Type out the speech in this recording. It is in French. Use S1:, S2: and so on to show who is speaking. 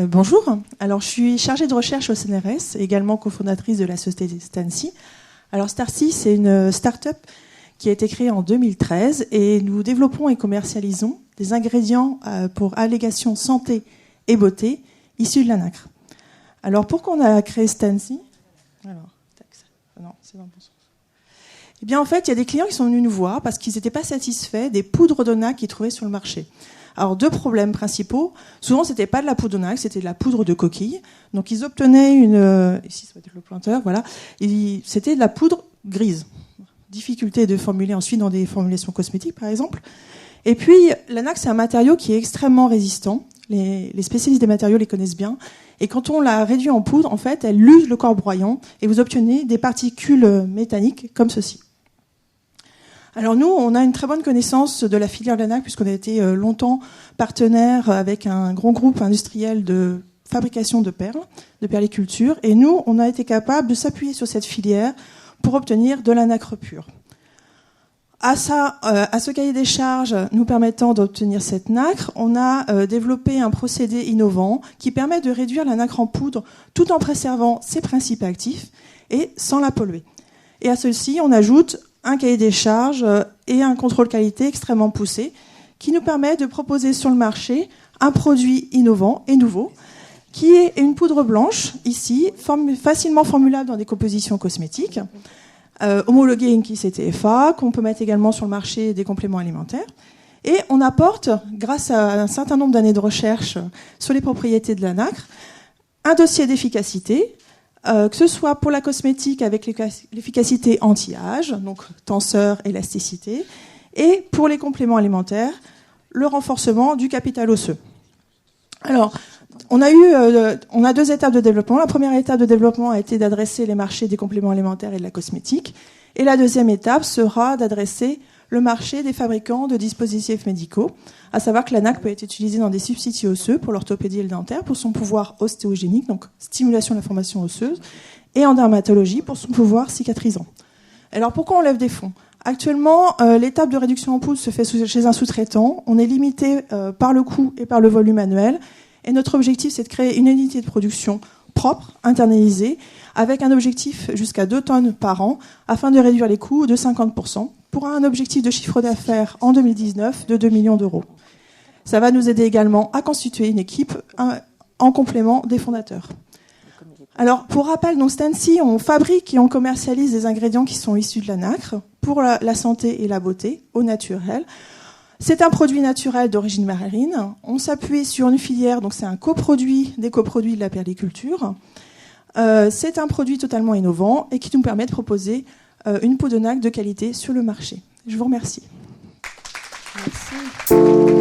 S1: Bonjour, alors je suis chargée de recherche au CNRS, également cofondatrice de la société Stancy. Alors Stancy, c'est une start-up qui a été créée en 2013 et nous développons et commercialisons des ingrédients pour allégations santé et beauté issus de la nacre. Alors pourquoi on a créé Stancy ? Non, c'est dans le bon sens. Eh bien en fait, il y a des clients qui sont venus nous voir parce qu'ils n'étaient pas satisfaits des poudres de nacre qu'ils trouvaient sur le marché. Alors, deux problèmes principaux. Souvent, c'était pas de la poudre de nacre, c'était de la poudre de coquille. Donc, ils obtenaient ici, ça va être le pointeur, voilà. C'était de la poudre grise. Difficulté de formuler ensuite dans des formulations cosmétiques, par exemple. Et puis, la nacre, c'est un matériau qui est extrêmement résistant. Les spécialistes des matériaux les connaissent bien. Et quand on la réduit en poudre, en fait, elle use le corps broyant et vous obtenez des particules métalliques comme ceci. Alors nous, on a une très bonne connaissance de la filière de la nacre puisqu'on a été longtemps partenaire avec un grand groupe industriel de fabrication de perles, de perliculture. Et nous, on a été capable de s'appuyer sur cette filière pour obtenir de la nacre pure. À ce cahier des charges nous permettant d'obtenir cette nacre, on a développé un procédé innovant qui permet de réduire la nacre en poudre tout en préservant ses principes actifs et sans la polluer. Et à ceci, on ajoute un cahier des charges et un contrôle qualité extrêmement poussé qui nous permet de proposer sur le marché un produit innovant et nouveau qui est une poudre blanche, ici, facilement formulable dans des compositions cosmétiques, homologuée INCI CTFA, qu'on peut mettre également sur le marché des compléments alimentaires. Et on apporte, grâce à un certain nombre d'années de recherche sur les propriétés de la nacre, un dossier d'efficacité, que ce soit pour la cosmétique avec l'efficacité anti-âge, donc tenseur, élasticité, et pour les compléments alimentaires, le renforcement du capital osseux. Alors, on a deux étapes de développement. La première étape de développement a été d'adresser les marchés des compléments alimentaires et de la cosmétique. Et la deuxième étape sera d'adresser le marché des fabricants de dispositifs médicaux, à savoir que la nacre peut être utilisée dans des substituts osseux pour l'orthopédie et le dentaire, pour son pouvoir ostéogénique, donc stimulation de la formation osseuse, et en dermatologie pour son pouvoir cicatrisant. Alors pourquoi on lève des fonds ? Actuellement, l'étape de réduction en poudre se fait chez un sous-traitant. On est limité par le coût et par le volume annuel. Et notre objectif, c'est de créer une unité de production propre, internalisée, avec un objectif jusqu'à 2 tonnes par an, afin de réduire les coûts de 50%, pour un objectif de chiffre d'affaires en 2019 de 2 millions d'euros. Ça va nous aider également à constituer une équipe en complément des fondateurs. Alors, pour rappel, donc Stancy, on fabrique et on commercialise des ingrédients qui sont issus de la nacre pour la santé et la beauté, au naturel. C'est un produit naturel d'origine marine. On s'appuie sur une filière, donc c'est un coproduit des coproduits de la perliculture. C'est un produit totalement innovant et qui nous permet de proposer une peau de nacre de qualité sur le marché. Je vous remercie.
S2: Merci.